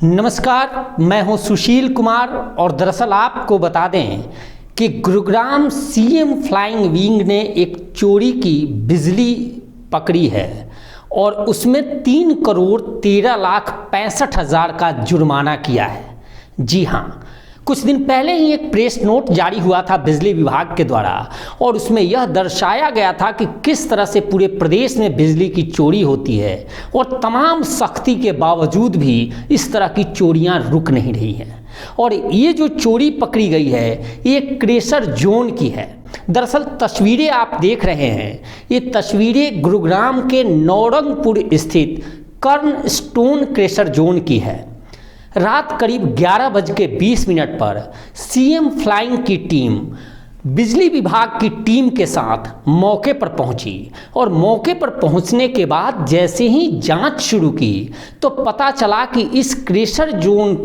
नमस्कार, मैं हूं सुशील कुमार और दरअसल आपको बता दें कि गुरुग्राम सीएम फ्लाइंग विंग ने एक चोरी की बिजली पकड़ी है और उसमें 3,13,65,000 का जुर्माना किया है। जी हाँ, कुछ दिन पहले ही एक प्रेस नोट जारी हुआ था बिजली विभाग के द्वारा और उसमें यह दर्शाया गया था कि किस तरह से पूरे प्रदेश में बिजली की चोरी होती है और तमाम सख्ती के बावजूद भी इस तरह की चोरियां रुक नहीं रही हैं। और ये जो चोरी पकड़ी गई है ये क्रेशर जोन की है। दरअसल तस्वीरें आप देख रहे हैं, ये तस्वीरें गुरुग्राम के नौरंगपुर स्थित कर्ण स्टोन क्रेशर जोन की है। रात करीब 11:20 पर सीएम फ्लाइंग की टीम बिजली विभाग की टीम के साथ मौके पर पहुंची और मौके पर पहुंचने के बाद जैसे ही जांच शुरू की तो पता चला कि इस क्रेशर जोन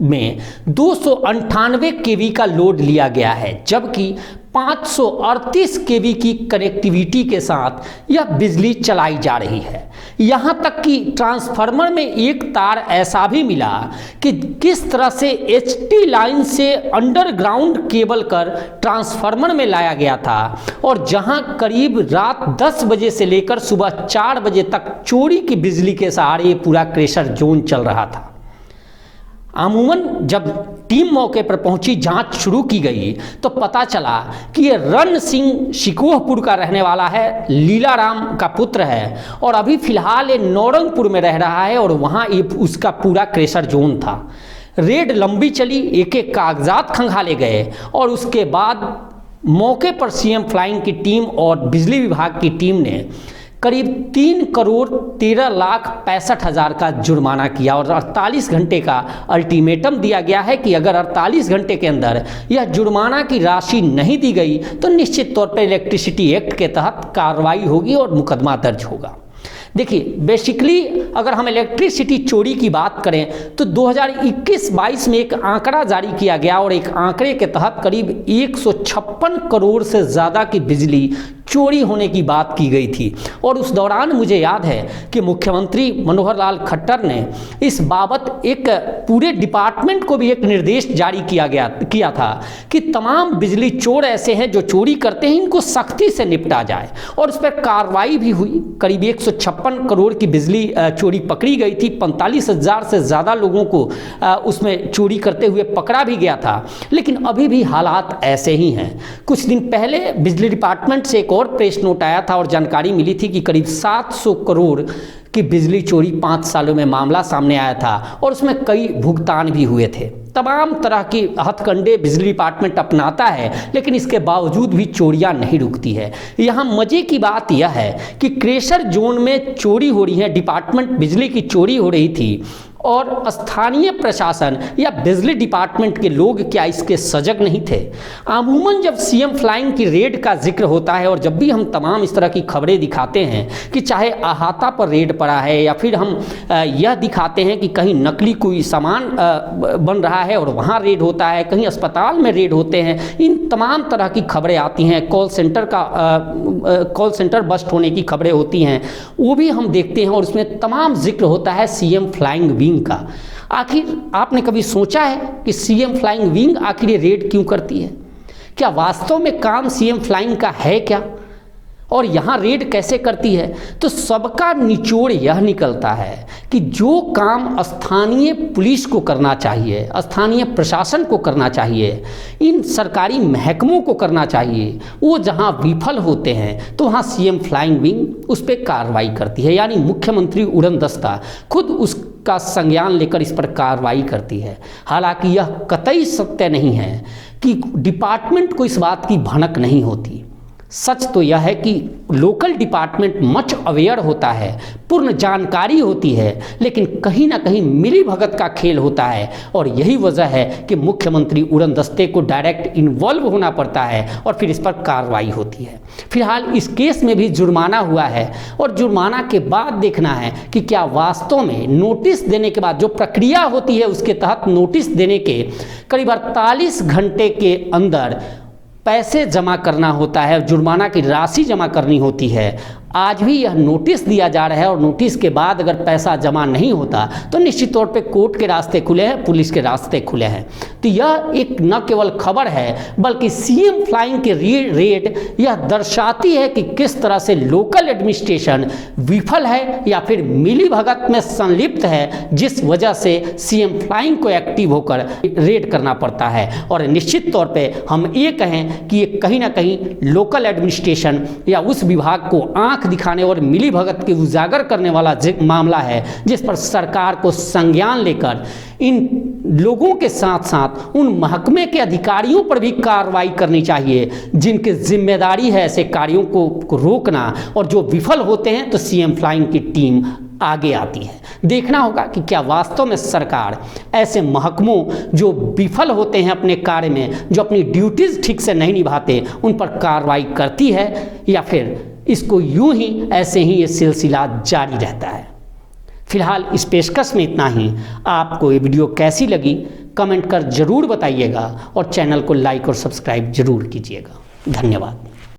में 298 केवी का लोड लिया गया है, जबकि 538 केवी की कनेक्टिविटी के साथ यह बिजली चलाई जा रही है। यहाँ तक कि ट्रांसफार्मर में एक तार ऐसा भी मिला कि किस तरह से एचटी लाइन से अंडरग्राउंड केबल कर ट्रांसफार्मर में लाया गया था और जहाँ करीब रात 10 बजे से लेकर सुबह 4 बजे तक चोरी की बिजली के सहारे ये पूरा क्रेशर जोन चल रहा था। अमूमन जब टीम मौके पर पहुंची, जांच शुरू की गई तो पता चला कि ये रण सिंह शिकोहपुर का रहने वाला है, लीलाराम का पुत्र है और अभी फिलहाल ये नौरंगपुर में रह रहा है और वहाँ ये उसका पूरा क्रेशर जोन था। रेड लंबी चली, एक एक कागजात खंगाले गए और उसके बाद मौके पर सीएम फ्लाइंग की टीम और बिजली विभाग की टीम ने करीब 3,13,65,000 का जुर्माना किया और 48 घंटे का अल्टीमेटम दिया गया है कि अगर 48 घंटे के अंदर यह जुर्माना की राशि नहीं दी गई तो निश्चित तौर पर इलेक्ट्रिसिटी एक्ट के तहत कार्रवाई होगी और मुकदमा दर्ज होगा। देखिए, बेसिकली अगर हम इलेक्ट्रिसिटी चोरी की बात करें तो 2021-22 में एक आंकड़ा जारी किया गया और एक आंकड़े के तहत करीब 156 करोड़ से ज़्यादा की बिजली चोरी होने की बात की गई थी। और उस दौरान मुझे याद है कि मुख्यमंत्री मनोहर लाल खट्टर ने इस बाबत एक पूरे डिपार्टमेंट को भी एक निर्देश जारी किया था कि तमाम बिजली चोर ऐसे हैं जो चोरी करते हैं, इनको सख्ती से निपटा जाए और उस पर कार्रवाई भी हुई। करीब 156 करोड़ की बिजली चोरी पकड़ी गई थी। 45,000 से ज़्यादा लोगों को उसमें चोरी करते हुए पकड़ा भी गया था। लेकिन अभी भी हालात ऐसे ही हैं। कुछ दिन पहले बिजली डिपार्टमेंट से एक और प्रेस नोट आया था और जानकारी मिली थी कि करीब 700 करोड़ की बिजली चोरी 5 सालों में मामला सामने आया था और उसमें कई भुगतान भी हुए थे। तमाम तरह की हथकंडे बिजली डिपार्टमेंट अपनाता है, लेकिन इसके बावजूद भी चोरियां नहीं रुकती है। यहाँ मजे की बात यह है कि क्रेशर जोन में चोरी हो रही है, डिपार्टमेंट बिजली की चोरी हो रही थी और स्थानीय प्रशासन या बिजली डिपार्टमेंट के लोग क्या इसके सजग नहीं थे। अमूमन जब सीएम फ्लाइंग की रेड का जिक्र होता है और जब भी हम तमाम इस तरह की खबरें दिखाते हैं कि चाहे अहाता पर रेड पड़ा है या फिर हम यह दिखाते हैं कि कहीं नकली कोई सामान बन रहा है और वहाँ रेड होता है, कहीं अस्पताल में रेड होते हैं, इन तमाम तरह की खबरें आती हैं। कॉल सेंटर बस्ट होने की खबरें होती हैं, वो भी हम देखते हैं और उसमें तमाम जिक्र होता है सीएम फ्लाइंग विंग का। आखिर आपने कभी सोचा है कि सीएम फ्लाइंग विंग आखिर ये रेड क्यों करती है? क्या वास्तव में काम सीएम फ्लाइंग का है क्या? और यहाँ रेड कैसे करती है? तो सबका निचोड़ यह निकलता है कि जो काम स्थानीय पुलिस को करना चाहिए, स्थानीय प्रशासन को करना चाहिए, इन सरकारी महकमों को करना चाहिए, वो जहाँ विफल होते हैं तो वहाँ सीएम फ्लाइंग विंग उस पर कार्रवाई करती है। यानी मुख्यमंत्री उड़न दस्ता खुद उसका संज्ञान लेकर इस पर कार्रवाई करती है। हालांकि यह कतई सत्य नहीं है कि डिपार्टमेंट को इस बात की भनक नहीं होती। सच तो यह है कि लोकल डिपार्टमेंट मच अवेयर होता है, पूर्ण जानकारी होती है, लेकिन कहीं ना कहीं मिली भगत का खेल होता है और यही वजह है कि मुख्यमंत्री उड़न दस्ते को डायरेक्ट इन्वॉल्व होना पड़ता है और फिर इस पर कार्रवाई होती है। फिलहाल इस केस में भी जुर्माना हुआ है और जुर्माना के बाद देखना है कि क्या वास्तव में नोटिस देने के बाद जो प्रक्रिया होती है उसके तहत नोटिस देने के करीब 48 घंटे के अंदर पैसे जमा करना होता है, जुर्माना की राशि जमा करनी होती है। आज भी यह नोटिस दिया जा रहा है और नोटिस के बाद अगर पैसा जमा नहीं होता तो निश्चित तौर पे कोर्ट के रास्ते खुले हैं, पुलिस के रास्ते खुले हैं। तो यह एक न केवल खबर है बल्कि सीएम फ्लाइंग के रेड यह दर्शाती है कि किस तरह से लोकल एडमिनिस्ट्रेशन विफल है या फिर मिलीभगत में संलिप्त है, जिस वजह से सीएम फ्लाइंग को एक्टिव होकर रेड करना पड़ता है। और निश्चित तौर पे हम ये कहें कि ये कहीं ना कहीं लोकल एडमिनिस्ट्रेशन या उस विभाग को आंख दिखाने और मिलीभगत के उजागर करने वाला मामला है, जिस पर सरकार को संज्ञान लेकर इन लोगों के साथ साथ उन महकमे के अधिकारियों पर भी कार्रवाई करनी चाहिए, जिनकी जिम्मेदारी है ऐसे कार्यों को रोकना, और जो विफल होते हैं तो सीएम फ्लाइंग की टीम आगे आती है। देखना होगा कि क्या वास्तव में सरकार ऐसे महकमों जो विफल होते हैं अपने कार्य में, जो अपनी ड्यूटीज ठीक से नहीं निभाते, उन पर कार्रवाई करती है या फिर इसको यूं ही ऐसे ही ये सिलसिला जारी रहता है। फिलहाल इस पेशकश में इतना ही। आपको ये वीडियो कैसी लगी कमेंट कर जरूर बताइएगा और चैनल को लाइक और सब्सक्राइब जरूर कीजिएगा। धन्यवाद।